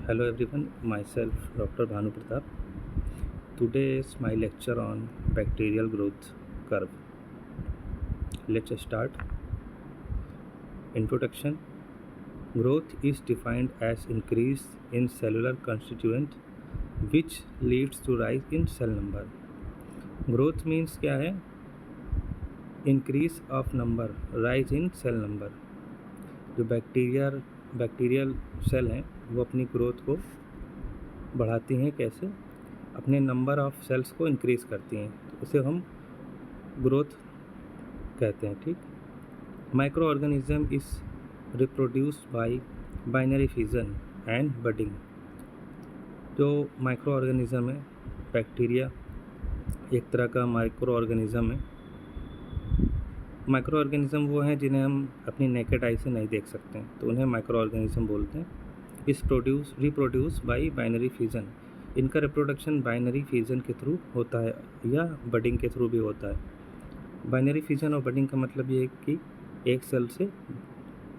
Hello everyone, myself Dr. Bhanu Pratap. Today is my lecture on bacterial growth curve. Let's start. Introduction. Growth is defined as increase in cellular constituent which leads to rise in cell number. Growth means क्या है? Increase of number, rise in cell number. जो bacterial cell हैं वो अपनी growth को बढ़ाती हैं कैसे? अपने नंबर ऑफ सेल्स को इंक्रीज़ करती हैं, तो उसे हम ग्रोथ कहते हैं। ठीक। Micro organism is reproduce by binary fission and budding. जो माइक्रो ऑर्गेनिज्म है, बैक्टीरिया एक तरह का माइक्रो ऑर्गेनिज्म है। माइक्रो ऑर्गेनिज्म वो हैं जिन्हें हम अपनी नेकेड आई से नहीं देख सकते हैं, तो उन्हें माइक्रो ऑर्गेनिज्म बोलते हैं। इस रिप्रोड्यूस बाय बाइनरी फिजन। इनका रिप्रोडक्शन बाइनरी फिजन के थ्रू होता है या बडिंग के थ्रू भी होता है। बाइनरी फिजन और बडिंग का मतलब ये है कि एक सेल से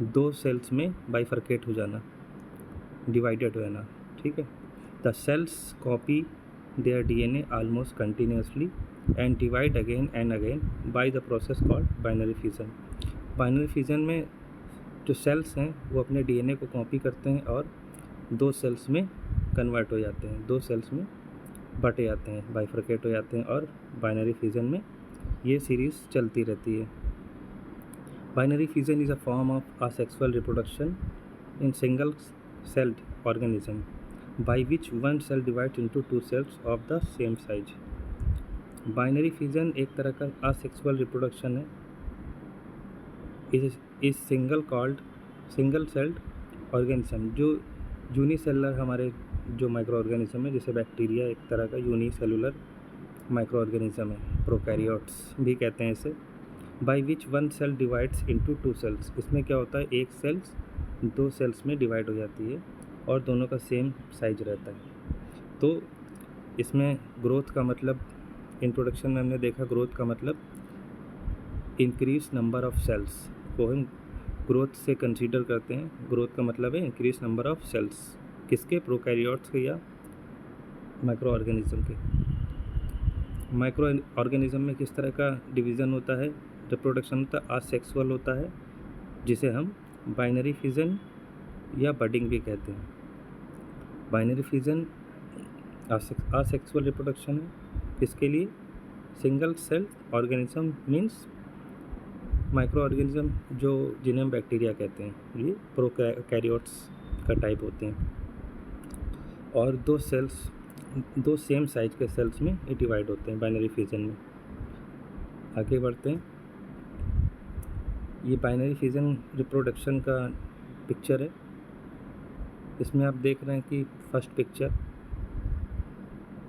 दो सेल्स में बाइफरकेट हो जाना, डिवाइडेड हो जाना। ठीक है। The cells copy their DNA almost continuously and divide again and again by the process called binary fission. Binary fission में जो सेल्स हैं वो अपने डीएनए को कॉपी करते हैं और दो सेल्स में कन्वर्ट हो जाते हैं, दो सेल्स में बट जाते हैं, बाइफरकेट हो जाते हैं, और बाइनरी फिजन में ये सीरीज़ चलती रहती है। Binary fission is a form of asexual reproduction in single celled organism by which one cell divides into two cells of the same size. Binary fission एक तरह का असेक्सुअल रिप्रोडक्शन है। इस सिंगल सेल्ड ऑर्गेनिज्म, जो unicellular हमारे जो micro organism है, जैसे बैक्टीरिया एक तरह का यूनिसेलुलर माइक्रो ऑर्गेनिज्म है, प्रोकैरियोट्स भी कहते हैं इसे। By which one cell divides into two cells. इसमें क्या होता है, एक सेल्स दो सेल्स में डिवाइड हो जाती है और दोनों का सेम साइज रहता है। तो इसमें ग्रोथ का मतलब, इंट्रोडक्शन में हमने देखा ग्रोथ का मतलब इंक्रीज नंबर ऑफ सेल्स को हम ग्रोथ से कंसीडर करते हैं। ग्रोथ का मतलब है इंक्रीज नंबर ऑफ सेल्स, किसके? प्रोकैरियोट्स के या माइक्रो ऑर्गेनिज्म के। माइक्रो ऑर्गेनिज्म में किस तरह का डिवीज़न होता है, रिप्रोडक्शन होता है, असेक्सुअल होता है, जिसे हम बाइनरी फिजन या बडिंग भी कहते हैं। बाइनरी फिजन असेक्सुअल रिप्रोडक्शन है, किसके लिए? Single cell organism means micro organism जो जिन्हें हम बैक्टीरिया कहते हैं, ये प्रोकैरियोट्स का टाइप होते हैं, और दो सेम साइज के सेल्स में ये डिवाइड होते हैं बाइनरी फिजन में। आगे बढ़ते हैं। ये बाइनरी फिजन रिप्रोडक्शन का पिक्चर है। इसमें आप देख रहे हैं कि फर्स्ट पिक्चर,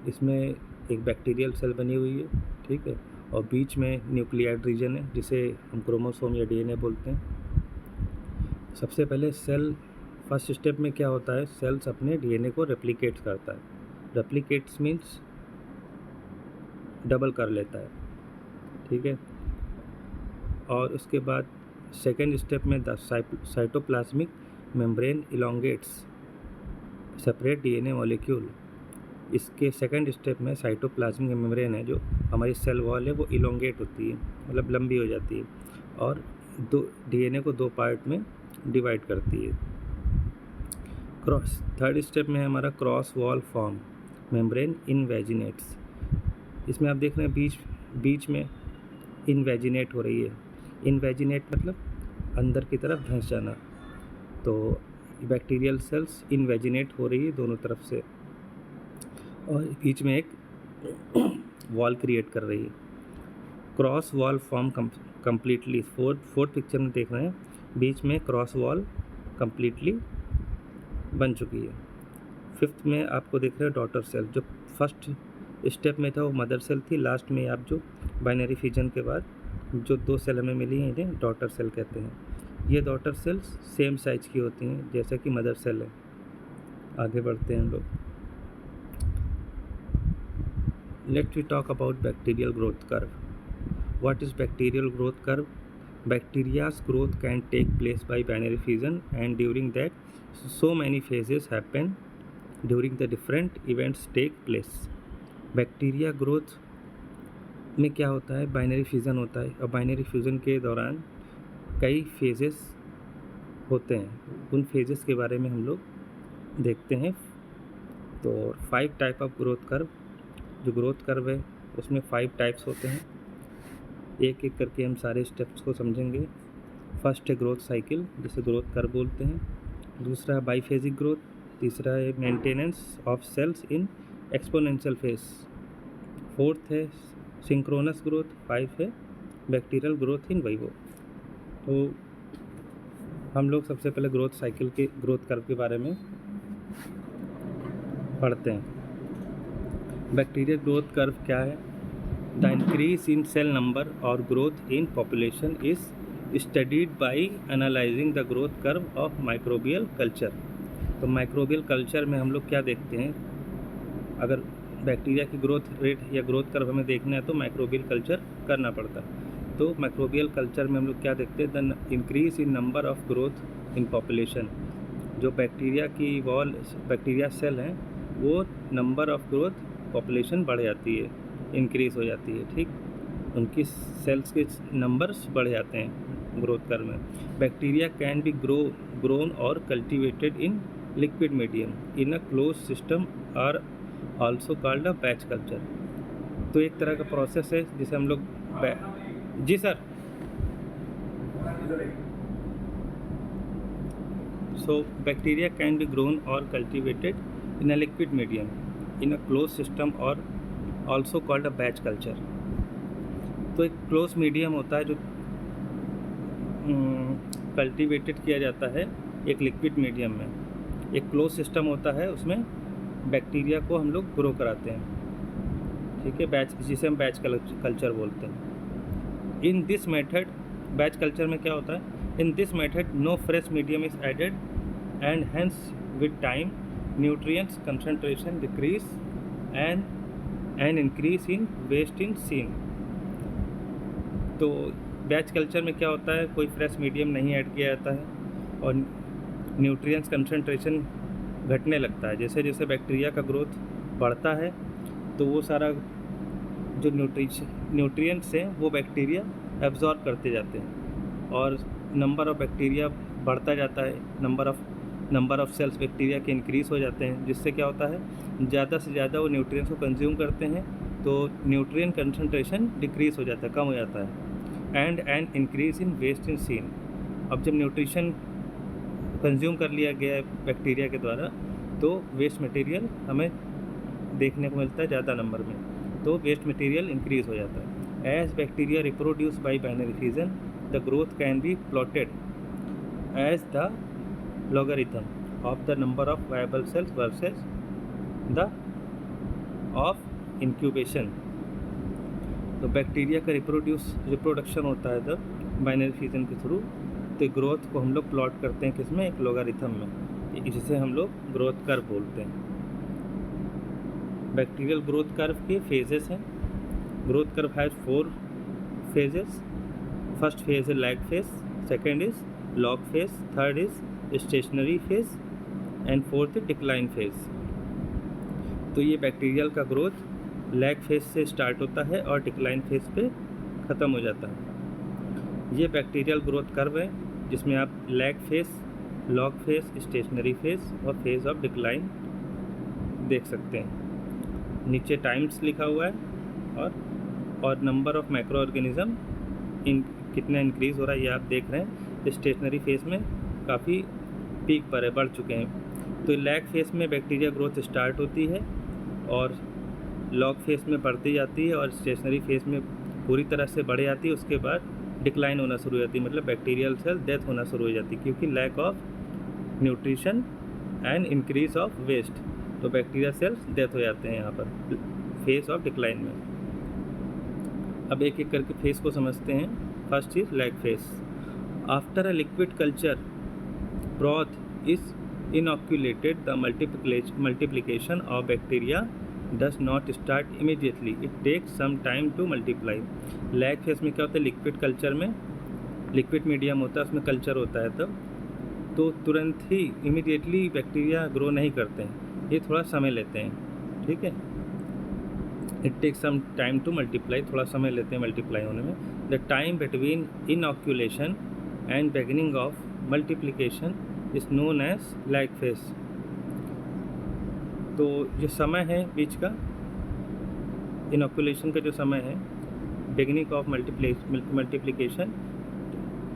इसमें एक बैक्टीरियल सेल बनी हुई है, ठीक है, और बीच में न्यूक्लियाइड रीजन है जिसे हम क्रोमोसोम या डीएनए बोलते हैं। सबसे पहले सेल, फर्स्ट स्टेप में क्या होता है, सेल्स अपने डीएनए को रेप्लिकेट करता है। रेप्लिकेट्स मीन्स डबल कर लेता है, ठीक है। और उसके बाद सेकेंड स्टेप में the cytoplasmic membrane elongates separate DNA molecule. इसके सेकंड स्टेप में साइटोप्लाज्मिक मेम्ब्रेन है, जो हमारी सेल वॉल है, वो इलोंगेट होती है, मतलब लंबी हो जाती है, और दो डीएनए को दो पार्ट में डिवाइड करती है। थर्ड स्टेप में है हमारा क्रॉस वॉल फॉर्म मेम्ब्रेन इनवेजिनेट्स। इसमें आप देख रहे हैं बीच में इनवेजिनेट हो रही है। इनवेजिनेट मतलब अंदर की तरफ धंस जाना। तो बैक्टीरियल सेल्स इनवेजिनेट हो रही है दोनों तरफ से, और बीच में एक वॉल क्रिएट कर रही है। Cross wall form completely, fourth picture में देख रहे हैं, बीच में क्रॉस वॉल कम्प्लीटली बन चुकी है। फिफ्थ में आपको देख रहे हैं डॉटर सेल। जो फर्स्ट स्टेप में था वो मदर सेल थी, लास्ट में आप जो बाइनरी फिजन के बाद जो दो सेल हमें मिली हैं इन्हें डॉटर सेल कहते हैं। ये डॉटर सेल्स सेम साइज की होती हैं जैसे कि मदर सेल है। आगे बढ़ते हैं हम लोग। Let we talk about bacterial growth curve. What is bacterial growth curve? Bacteria's growth can take place by binary fission, and during that so many phases happen during the different events take place. Bacteria growth में क्या होता है, binary fusion होता है, और binary fusion के दौरान कई फेजेस होते हैं। उन फेजेस के बारे में हम लोग देखते हैं। तो 5 टाइप ऑफ ग्रोथ कर्व, जो ग्रोथ कर्व है उसमें 5 टाइप्स होते हैं। एक एक करके हम सारे स्टेप्स को समझेंगे। फर्स्ट है ग्रोथ साइकिल, जिसे ग्रोथ कर्व बोलते हैं। दूसरा है बाईफेजिक ग्रोथ। तीसरा है maintenance of cells in exponential phase. Fourth है सिंक्रोनस ग्रोथ। 5 है बैक्टीरियल ग्रोथ इन वाइवो। तो हम लोग सबसे पहले ग्रोथ साइकिल के ग्रोथ कर्व के बारे में पढ़ते हैं। बैक्टीरियल ग्रोथ कर्व क्या है? The increase in cell number और growth in population is studied by analysing the growth curve of microbial culture. तो माइक्रोबियल कल्चर में हम लोग क्या देखते हैं, अगर बैक्टीरिया की ग्रोथ रेट या ग्रोथ कर्व हमें देखना है तो माइक्रोबियल कल्चर करना पड़ता है। तो माइक्रोबियल कल्चर में हम लोग क्या देखते हैं, the increase in number of growth in population. जो बैक्टीरिया की वॉल बैक्टीरिया सेल हैं वो नंबर ऑफ ग्रोथ पॉपुलेशन बढ़ जाती है, इंक्रीज़ हो जाती है। ठीक, उनकी सेल्स के नंबर्स बढ़ जाते हैं ग्रोथ कर्व में। बैक्टीरिया कैन बी ग्रोन और cultivated in liquid medium in a close system और also called a batch culture. तो एक तरह का प्रोसेस है जिसे हम लोग जी sir. So bacteria can be grown और cultivated in a liquid medium in a close system और also called a batch culture. तो एक क्लोज मीडियम होता है जो कल्टिवेटेड किया जाता है एक लिक्विड मीडियम में। एक क्लोज सिस्टम होता है, उसमें बैक्टीरिया को हम लोग ग्रो कराते हैं। ठीक है, बैच, जिसे हम बैच कल्चर बोलते हैं। In this method, batch culture में क्या होता है, in this method no fresh medium is added and hence with time nutrients concentration decrease and increase in waste in seen. तो बैच कल्चर में क्या होता है, कोई फ्रेश मीडियम नहीं ऐड किया जाता है और न्यूट्रिएंट्स कंसंट्रेशन घटने लगता है। जैसे जैसे बैक्टीरिया का ग्रोथ बढ़ता है तो वो सारा जो न्यूट्रिएंट्स हैं वो बैक्टीरिया एब्जॉर्ब करते जाते हैं और नंबर ऑफ़ बैक्टीरिया बढ़ता जाता है। नंबर ऑफ़ सेल्स बैक्टीरिया के इंक्रीज़ हो जाते हैं, जिससे क्या होता है, ज़्यादा से ज़्यादा वो न्यूट्रिएंट्स को कंज्यूम करते हैं तो न्यूट्रिएंट कंसंट्रेशन डिक्रीज़ हो जाता है, कम हो जाता है। And increase in waste in seen. अब जब न्यूट्रिशन कंज्यूम कर लिया गया है बैक्टीरिया के द्वारा तो वेस्ट मटेरियल हमें देखने को मिलता है ज़्यादा नंबर में, तो वेस्ट मटेरियल इंक्रीज़ हो जाता है। As bacteria reproduce by binary fusion the growth can be plotted as the logarithm of the number of viable cells versus the of incubation। तो बैक्टीरिया का रिप्रोडक्शन होता है द बाइनरी फ्यूजन के through. तो growth को हम लोग plot करते हैं किसमें, एक लोगारिथम में, जिसे हम लोग ग्रोथ कर्व बोलते हैं। बैक्टीरियल ग्रोथ कर्व के फेजेस हैं। Growth curve has 4 phases. First phase है lag phase, second is log phase, third is stationary phase and fourth decline phase. तो ये बैक्टीरियल का ग्रोथ लैग फेज से स्टार्ट होता है और डिक्लाइन फेज पे ख़त्म हो जाता है। ये बैक्टीरियल ग्रोथ कर्व है जिसमें आप lag phase, log phase, stationary phase और फेज ऑफ डिक्लाइन देख सकते हैं। नीचे टाइम्स लिखा हुआ है और नंबर ऑफ माइक्रो ऑर्गेनिज्म कितना इंक्रीज़ हो रहा है ये आप देख रहे हैं। स्टेशनरी फेज में काफ़ी पीक पर है, बढ़ चुके हैं। तो लैग फेज में बैक्टीरिया ग्रोथ स्टार्ट होती है और लॉग फेज में बढ़ती जाती है और स्टेशनरी फेज में पूरी तरह से बढ़ जाती है। उसके बाद डिक्लाइन होना शुरू हो जाती है, मतलब बैक्टीरियल सेल डेथ होना शुरू हो जाती है, क्योंकि lack of nutrition and increase of waste. तो बैक्टीरिया सेल्स डेथ हो जाते हैं यहाँ पर फेज ऑफ डिक्लाइन में। अब एक एक करके फेज को समझते हैं। First is lag phase. After a liquid culture broth is inoculated, the multiplication of bacteria does not start immediately, it takes some time to multiply। Lag phase में क्या होता है, लिक्विड कल्चर में, लिक्विड मीडियम होता है, उसमें culture होता है तब, तो तुरंत ही इमीडिएटली बैक्टीरिया ग्रो नहीं करते हैं। ये थोड़ा समय लेते हैं, ठीक है। It take some time to multiply, थोड़ा समय लेते हैं मल्टीप्लाई होने में। The time between inoculation and beginning of multiplication is known as lag phase. तो जो समय है बीच का, इनॉकुलेशन का जो समय है, बिगिनिंग ऑफ मल्टीप्लिकेशन,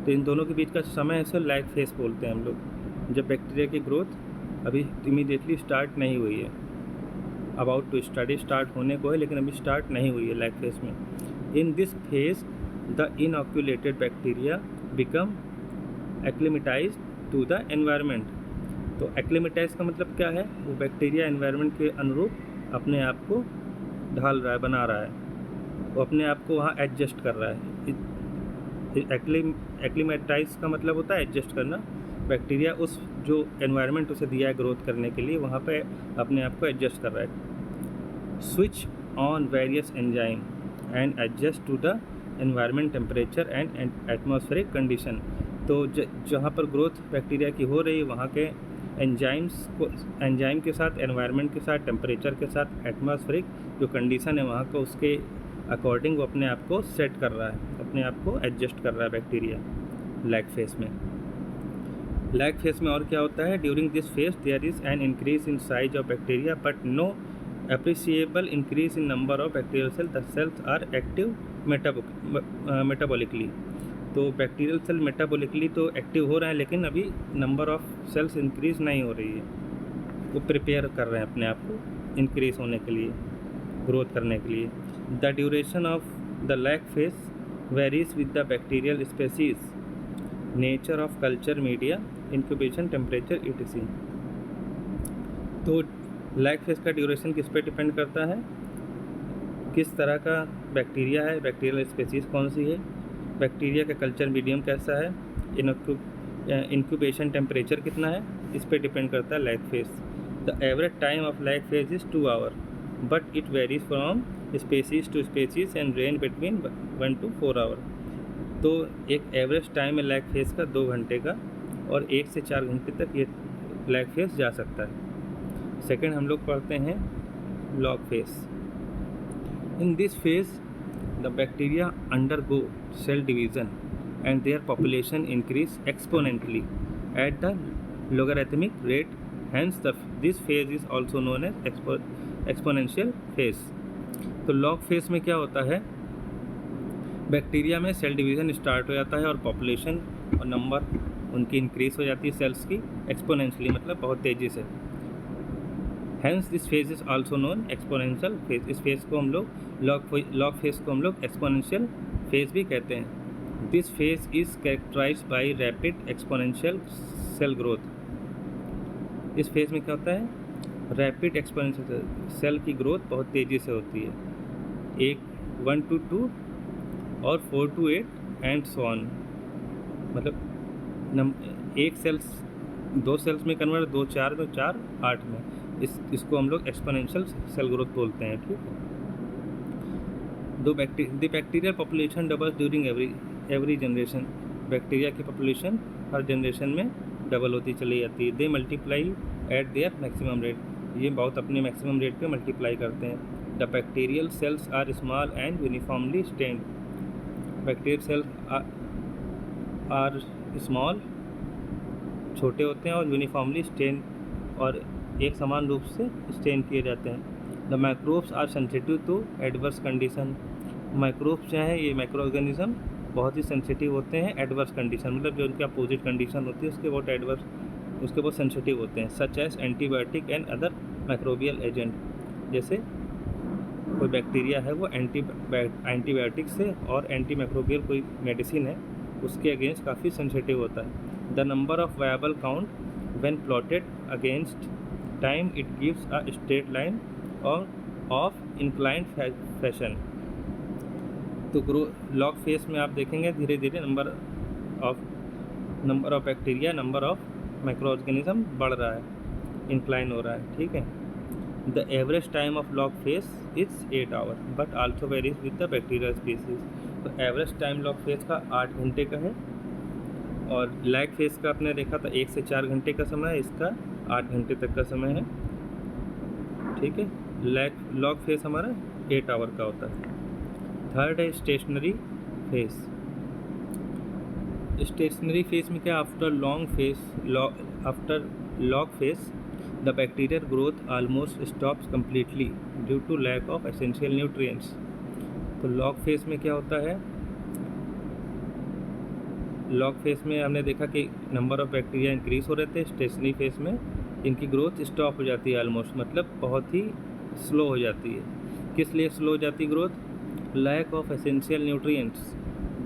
तो इन दोनों के बीच का समय है, सो लैग फेज बोलते हैं हम लोग। जब बैक्टीरिया की ग्रोथ अभी इमीडिएटली स्टार्ट नहीं हुई है, अबाउट टू स्टार्ट होने को है, लेकिन अभी स्टार्ट नहीं हुई है लैग फेज में। In this phase the inoculated bacteria become acclimatise to the environment. तो एक्लिमेटाइज का मतलब क्या है? वो बैक्टीरिया एनवायरनमेंट के अनुरूप अपने आप को ढाल रहा है, बना रहा है, वो अपने आप को वहाँ एडजस्ट कर रहा है। एक्लिमेटाइज का मतलब होता है एडजस्ट करना। बैक्टीरिया उस जो एनवायरनमेंट उसे दिया है ग्रोथ करने के लिए, वहाँ पे अपने आप को एडजस्ट कर रहा है। Switch on various enzyme and adjust to the environment temperature and atmospheric condition. तो जहाँ पर ग्रोथ बैक्टीरिया की हो रही है, वहाँ के एंजाइम के साथ, एनवायरनमेंट के साथ, टेम्परेचर के साथ, एटमॉस्फेरिक जो कंडीशन है वहाँ का, उसके अकॉर्डिंग वो अपने आप को सेट कर रहा है, अपने आप को एडजस्ट कर रहा है बैक्टीरिया लैग फेज में। लैग फेज में और क्या होता है? During this phase there is an increase in size of bacteria but no appreciable increase in number of bacterial cell. The cells are active metabolically. तो बैक्टीरियल सेल मेटाबॉलिकली तो active हो रहे हैं, लेकिन अभी नंबर ऑफ सेल्स इंक्रीज नहीं हो रही है। वो प्रिपेयर कर रहे हैं अपने आप को इंक्रीज होने के लिए, ग्रोथ करने के लिए। The duration of the lag phase varies with the bacterial species, nature of culture media, incubation temperature etc। तो लैग फेज का ड्यूरेशन किस पे डिपेंड करता है? किस तरह का बैक्टीरिया है, बैक्टीरियल स्पेसीज कौन सी है, बैक्टीरिया का कल्चर मीडियम कैसा है, इंक्यूबेशन टेम्परेचर कितना है, इस पे डिपेंड करता है lag phase. The average time of lag phase is 2 hour but it varies from species to species and range between 1 to 4 hour. तो एक एवरेज टाइम है लैग फेज का 2 घंटे का, और 1 से 4 घंटे तक ये लैग फेज जा सकता है। सेकेंड हम लोग पढ़ते हैं log phase. In this phase the bacteria undergo cell division and their population increase exponentially at the logarithmic rate. Hence this phase is also known as exponential phase। तो log phase में क्या होता है? Bacteria में cell division start हो जाता है और पॉपुलेशन और नंबर उनकी इंक्रीज हो जाती है सेल्स की एक्सपोनेंशियली, मतलब बहुत तेज़ी से। Hence this phase is also known exponential phase. इस फेज को हम लोग लॉग फेज को हम लोग एक्सपोनेंशियल फेज भी कहते हैं। This phase is characterized by rapid exponential cell growth. इस फेज में क्या होता है? रैपिड एक्सपोनेंशियल सेल की ग्रोथ बहुत तेज़ी से होती है, 1 to 2 और 4 to 8 एंड सो ऑन। मतलब एक सेल्स 2 सेल्स में कन्वर्ट, 2 4 में, 4 8 में, इसको हम लोग एक्सपोनेंशियल सेल ग्रोथ बोलते हैं, ठीक है। The bacterial population doubles during every generation. Bacteria की पॉपुलेशन हर जनरेशन में डबल होती चली जाती है। They multiply at their maximum rate. ये बहुत अपने मैक्सिमम रेट पे मल्टीप्लाई करते हैं। The bacterial cells are small and uniformly stained. Bacterial cells are small, छोटे होते हैं, और यूनिफॉर्मली स्टेन, और एक समान रूप से स्टेन किए जाते हैं। The microbes are sensitive to adverse condition. Microbes जो हैं, ये माइक्रो ऑर्गेनिज्म बहुत ही सेंसिटिव होते हैं एडवर्स कंडीशन, मतलब जो उनकी अपोजिट कंडीशन होती है उसके बहुत सेंसिटिव होते हैं। Such as antibiotic and other microbial agent. जैसे कोई बैक्टीरिया है, वो एंटीबायोटिक से और एंटी माइक्रोबियल कोई मेडिसिन है, उसके अगेंस्ट काफ़ी सेंसिटिव होता है। The number of viable count when plotted against time it gives a straight line और ऑफ इंक्लाइंड फैशन। तो लॉग फेज में आप देखेंगे धीरे धीरे number of bacteria, number of micro organism बढ़ रहा है, इंक्लाइन हो रहा है, ठीक है। The average time of log phase is 8 hour but also varies with the bacterial species. तो एवरेज टाइम लॉग फेज का 8 घंटे का है, और लैग फेज का आपने देखा था 1 से 4 घंटे का समय है, इसका 8 घंटे तक का समय है। ठीक है। लॉग फेस हमारा 8 आवर का होता है। थर्ड है स्टेशनरी फेस। स्टेशनरी फेस में क्या, after log phase the bacterial growth almost stops completely due to lack of essential nutrients. तो लॉग फेस में क्या होता है, लॉग फेस में हमने देखा कि नंबर ऑफ बैक्टीरिया इंक्रीज हो रहे थे। स्टेशनरी फेस में इनकी ग्रोथ स्टॉप हो जाती है ऑलमोस्ट, मतलब बहुत ही स्लो हो जाती है। किस लिए स्लो हो जाती है growth? Lack of essential nutrients.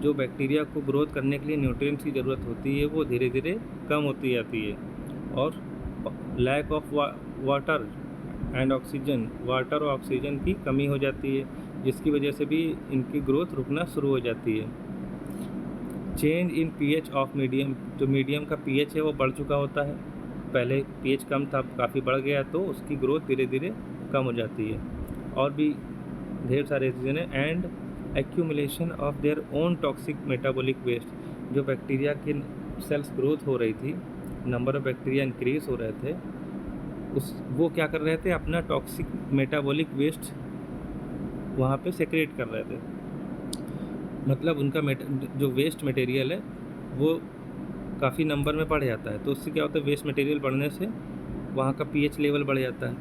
जो बैक्टीरिया को ग्रोथ करने के लिए न्यूट्रिएंट्स की ज़रूरत होती है वो धीरे धीरे कम होती जाती है। और lack of water and oxygen, water और ऑक्सीजन की कमी हो जाती है, जिसकी वजह से भी इनकी ग्रोथ रुकना शुरू हो जाती है। Change in pH of medium, जो मीडियम का पीएच है वो बढ़ चुका होता है। पहले पीएच कम था, काफ़ी बढ़ गया, तो उसकी ग्रोथ धीरे धीरे कम हो जाती है। और भी ढेर सारे रीज़न है। And accumulation of their own toxic metabolic waste. जो बैक्टीरिया की सेल्स ग्रोथ हो रही थी, नंबर ऑफ बैक्टीरिया इंक्रीज हो रहे थे, वो क्या कर रहे थे, अपना टॉक्सिक मेटाबॉलिक वेस्ट वहाँ पे सेक्रेट कर रहे थे। मतलब उनका जो वेस्ट मटेरियल है वो काफ़ी नंबर में बढ़ जाता है। तो उससे क्या होता है, वेस्ट मटेरियल बढ़ने से वहाँ का पीएच लेवल बढ़ जाता है,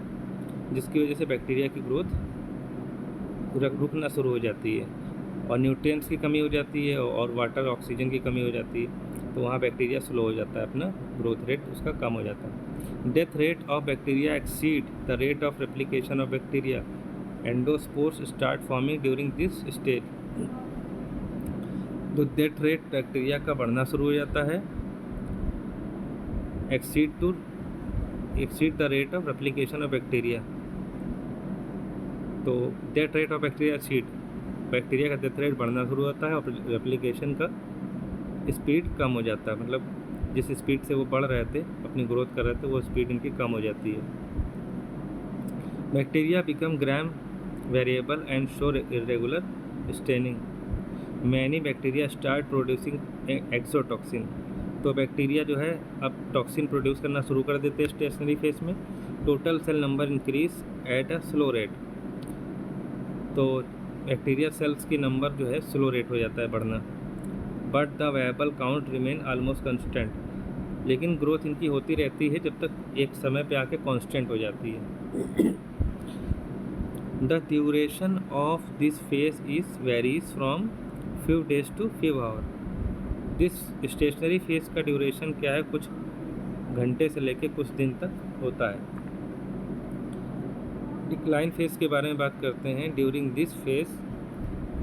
जिसकी वजह से बैक्टीरिया की ग्रोथ रुकना शुरू हो जाती है और न्यूट्रिएंट्स की कमी हो जाती है और वाटर ऑक्सीजन की कमी हो जाती है। तो वहाँ बैक्टीरिया स्लो हो जाता है, अपना ग्रोथ रेट उसका कम हो जाता है। Death rate of bacteria exceed the rate of replication of bacteria. Endospores start forming during this stage. तो डेथ रेट बैक्टीरिया का बढ़ना शुरू हो जाता है, exceed the rate of replication of bacteria. तो death rate of bacteria exceed, bacteria का death rate बढ़ना शुरू होता है और रेप्लिकेशन का स्पीड कम हो जाता है। मतलब जिस स्पीड से वो बढ़ रहे थे, अपनी ग्रोथ कर रहे थे, वो स्पीड इनकी कम हो जाती है। Bacteria become gram variable and show irregular staining. Many bacteria start producing exotoxin. तो बैक्टीरिया जो है अब टॉक्सिन प्रोड्यूस करना शुरू कर देते हैं स्टेशनरी फेस में। Total cell number increase at a slow rate. तो बैक्टीरिया सेल्स की नंबर जो है स्लो रेट हो जाता है बढ़ना। But the viable count remain almost constant. लेकिन ग्रोथ इनकी होती रहती है जब तक एक समय पे आके कांस्टेंट हो जाती है। The duration of this phase is varies from few days to few hour. This stationary phase का ड्यूरेशन क्या है, कुछ घंटे से लेके कुछ दिन तक होता है। डिक्लाइन फेज के बारे में बात करते हैं। During this phase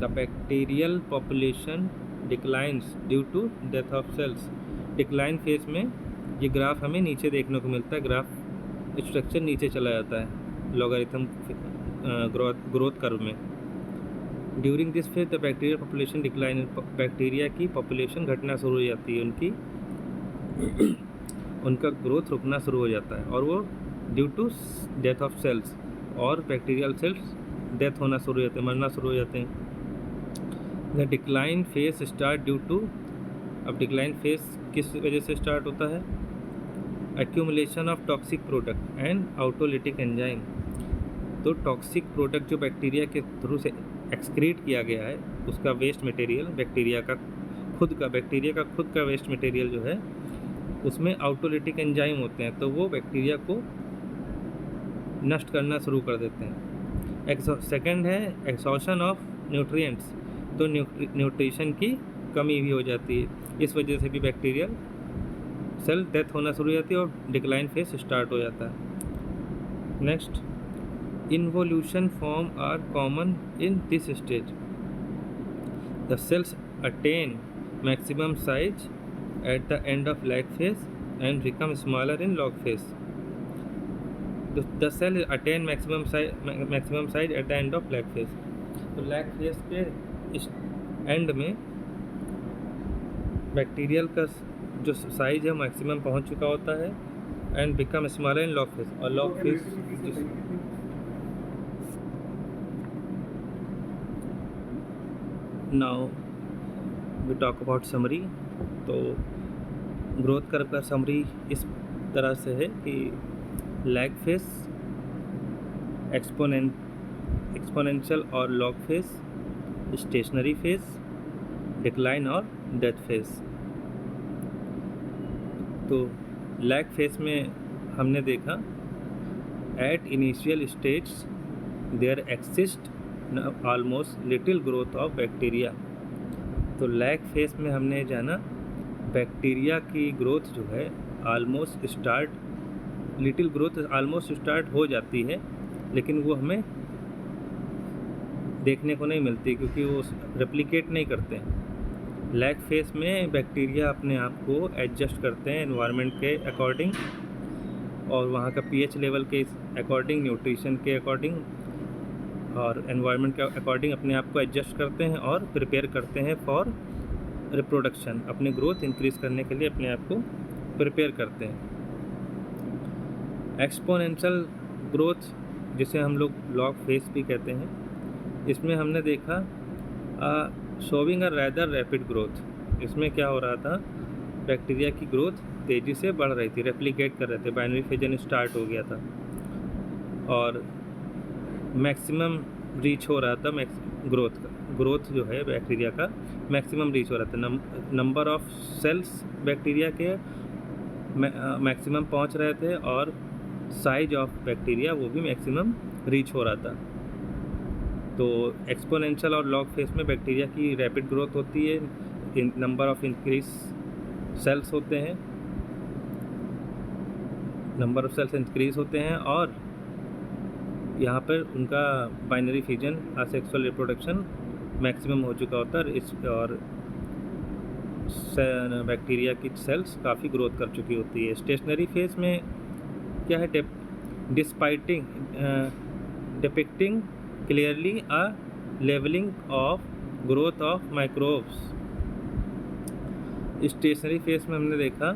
the bacterial population declines due to death of cells. Decline phase में ये ग्राफ हमें नीचे देखने को मिलता है, ग्राफ स्ट्रक्चर नीचे चला जाता है लॉगरिथम ग्रोथ कर्व में। During this phase the bacterial population decline, bacteria की पॉपुलेशन घटना शुरू हो जाती है, उनका ग्रोथ रुकना शुरू हो जाता है, और वो due to death of cells, और बैक्टीरियल सेल्स डेथ होना शुरू हो जाते हैं, मरना शुरू हो जाते हैं। The decline phase start due to, अब डिक्लाइन फेज किस वजह से स्टार्ट होता है, accumulation of toxic product and autolytic enzyme. तो टॉक्सिक प्रोडक्ट जो बैक्टीरिया के थ्रू से एक्सक्रीट किया गया है, उसका वेस्ट मटेरियल, बैक्टीरिया का खुद का वेस्ट मटेरियल जो है उसमें ऑटोलिटिक एंजाइम होते हैं, तो वो बैक्टीरिया को नष्ट करना शुरू कर देते हैं। सेकंड है एक्सॉशन ऑफ न्यूट्रिएंट्स। तो न्यूट्रिशन की कमी भी हो जाती है, इस वजह से भी बैक्टीरियल सेल डेथ होना शुरू हो जाती है और डिक्लाइन फेज स्टार्ट हो जाता है। Next, involution form are common in this stage. The cells attain maximum size at the end of lag phase and become smaller in log phase. The cell attain maximum size at the end of lag phase. तो lag phase के इस and में bacterial का जो size है maximum पहुंच चुका होता है, and become smaller in log phase. और log phase now we talk about summary. तो ग्रोथ कर्व का समरी इस तरह से है कि लैग फेज एक्सपोनेंशियल और log phase, stationary phase, decline और डेथ फेज। तो लैग फेज में हमने देखा at initial stage there exist almost little growth of bacteria. तो लैग फेज में हमने जाना बैक्टीरिया की ग्रोथ जो है लिटिल ग्रोथ ऑलमोस्ट स्टार्ट हो जाती है, लेकिन वो हमें देखने को नहीं मिलती क्योंकि वो रेप्लिकेट नहीं करते हैं। लैग फेज में बैक्टीरिया अपने आप को एडजस्ट करते हैं एनवायरनमेंट के अकॉर्डिंग और वहाँ का पीएच लेवल के अकॉर्डिंग, न्यूट्रिशन के अकॉर्डिंग और एनवायरनमेंट के अकॉर्डिंग अपने आप को एडजस्ट करते हैं और प्रिपेयर करते हैं फॉर रिप्रोडक्शन। अपनी ग्रोथ इंक्रीज़ करने के लिए अपने आप को प्रिपेयर करते हैं। एक्सपोनेंशियल ग्रोथ जिसे हम लोग लॉग फेज भी कहते हैं, इसमें हमने देखा शोविंग अ रैदर रैपिड ग्रोथ। इसमें क्या हो रहा था, बैक्टीरिया की ग्रोथ तेज़ी से बढ़ रही थी, रेप्लिकेट कर रहे थे, बाइनरी फिजन स्टार्ट हो गया था और मैक्सिमम रीच हो रहा था ग्रोथ जो है बैक्टीरिया का मैक्सिमम रीच हो रहा था। नंबर ऑफ सेल्स बैक्टीरिया के मैक्सिमम पहुंच रहे थे और साइज ऑफ बैक्टीरिया वो भी मैक्सिमम रीच हो रहा था। तो एक्सपोनेंशियल और लॉग फेज में बैक्टीरिया की रैपिड ग्रोथ होती है, नंबर ऑफ इंक्रीज सेल्स होते हैं, नंबर ऑफ सेल्स इंक्रीज होते हैं और यहाँ पर उनका binary fission asexual reproduction maximum हो चुका होता है और बैक्टीरिया की सेल्स काफ़ी ग्रोथ कर चुकी होती है। स्टेशनरी फेज में क्या है, depicting clearly a levelling of growth of microbes. Stationary phase में हमने देखा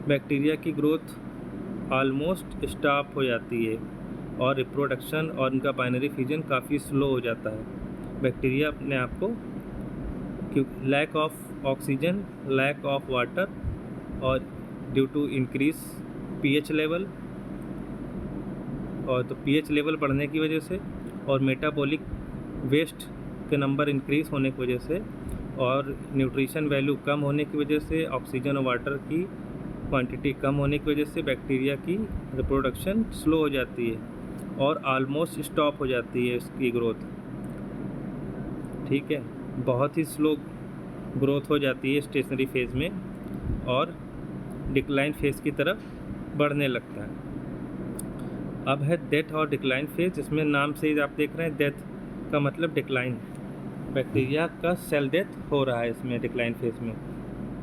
बैक्टीरिया की ग्रोथ ऑलमोस्ट स्टॉप हो जाती है और रिप्रोडक्शन और उनका बाइनरी फिजन काफ़ी स्लो हो जाता है। बैक्टीरिया अपने आप को lack of oxygen, lack of water और due to increase pH level, और तो पीएच लेवल बढ़ने की वजह से और मेटाबॉलिक वेस्ट के नंबर इंक्रीज होने की वजह से और न्यूट्रिशन वैल्यू कम होने की वजह से, ऑक्सीजन और वाटर की क्वांटिटी कम होने की वजह से बैक्टीरिया की रिप्रोडक्शन स्लो हो जाती है और ऑलमोस्ट स्टॉप हो जाती है इसकी ग्रोथ। ठीक है, बहुत ही स्लो ग्रोथ हो जाती है स्टेशनरी फेज में और डिक्लाइन फेज की तरफ बढ़ने लगता है। अब है डेथ और डिक्लाइन फेज, जिसमें नाम से ही आप देख रहे हैं डेथ का मतलब डिक्लाइन, बैक्टीरिया का सेल डेथ हो रहा है इसमें डिक्लाइन फेज में।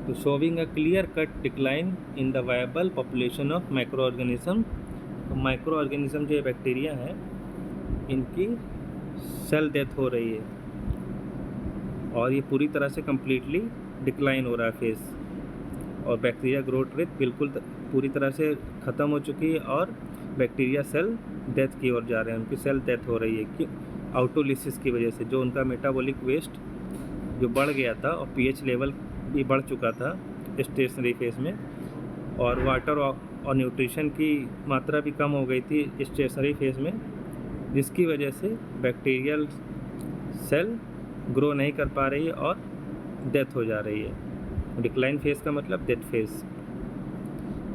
तो showing a clear cut decline in the viable population of micro organism. तो माइक्रो ऑर्गेनिज्म जो बैक्टीरिया है इनकी सेल डेथ हो रही है और ये पूरी तरह से कम्प्लीटली डिक्लाइन हो रहा है फेज और बैक्टीरिया ग्रोथ रेट बिल्कुल पूरी तरह से ख़त्म हो चुकी है और बैक्टीरिया सेल डेथ की ओर जा रहे हैं, उनकी सेल डेथ हो रही है कि आउटोलिसिस की वजह से, जो उनका मेटाबॉलिक वेस्ट जो बढ़ गया था और पीएच लेवल भी बढ़ चुका था स्टेशनरी फेज में और वाटर और न्यूट्रिशन की मात्रा भी कम हो गई थी स्टेशनरी फेज में, जिसकी वजह से बैक्टीरियल सेल ग्रो नहीं कर पा रही है और डेथ हो जा रही है। डिक्लाइन फेज का मतलब डेथ फेज।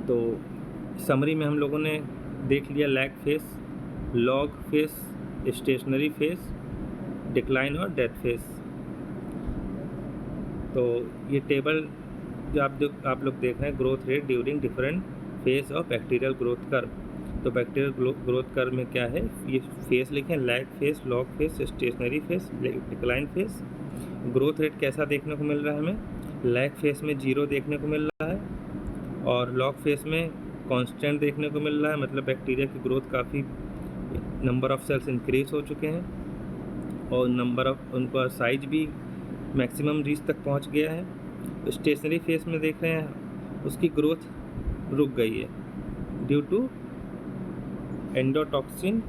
तो समरी में हम लोगों ने देख लिया lag phase, log phase, stationary phase, decline और डेथ फेज। तो ये टेबल जो आप लोग देख रहे हैं, growth rate during different phase of bacterial growth curve. तो बैक्टीरियल ग्रोथ कर्व में क्या है, ये फेज लिखें, lag phase, log phase, stationary phase, decline phase. Growth rate कैसा देखने को मिल रहा है हमें, लैग फेज में 0 देखने को मिल रहा है और लॉग फेज में कांस्टेंट देखने को मिल रहा है, मतलब बैक्टीरिया की ग्रोथ काफ़ी, नंबर ऑफ सेल्स इंक्रीज हो चुके हैं और नंबर ऑफ उनका साइज भी मैक्सिमम रीच तक पहुंच गया है। स्टेशनरी फेज में देख रहे हैं उसकी ग्रोथ रुक गई है due to endotoxin,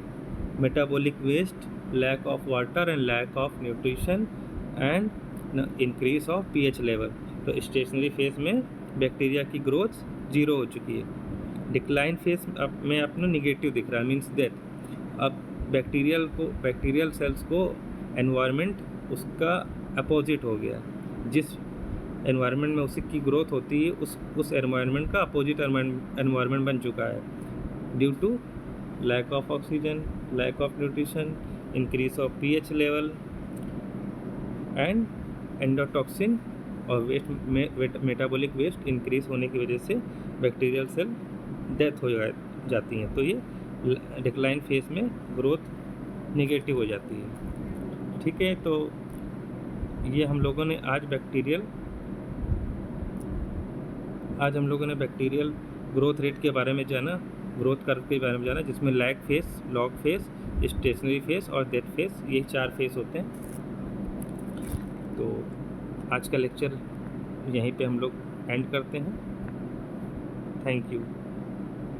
metabolic waste, lack of water and lack of nutrition and increase of pH level. तो स्टेशनरी फेज में बैक्टीरिया की ग्रोथ 0 हो चुकी है। डिक्लाइन फेज में अपना निगेटिव दिख रहा है, मीन्स डेथ। अब बैक्टीरियल सेल्स को एनवायरनमेंट उसका अपोजिट हो गया। जिस एनवायरनमेंट में उसकी ग्रोथ होती है उस एनवायरनमेंट का अपोजिट एनवायरनमेंट बन चुका है due to lack of oxygen, lack of nutrition, increase of pH level and endotoxin और मेटाबॉलिक वेस्ट इंक्रीज होने की वजह से बैक्टीरियल सेल डेथ हो जाती हैं। तो ये डिक्लाइन फेज में ग्रोथ नेगेटिव हो जाती है। ठीक है, तो ये हम लोगों ने आज बैक्टीरियल ग्रोथ रेट के बारे में जाना, ग्रोथ कर्व के बारे में जाना, जिसमें lag phase, log phase, stationary phase और डेथ फेज, ये 4 फेज होते हैं। तो आज का लेक्चर यहीं पे हम लोग एंड करते हैं। Thank you.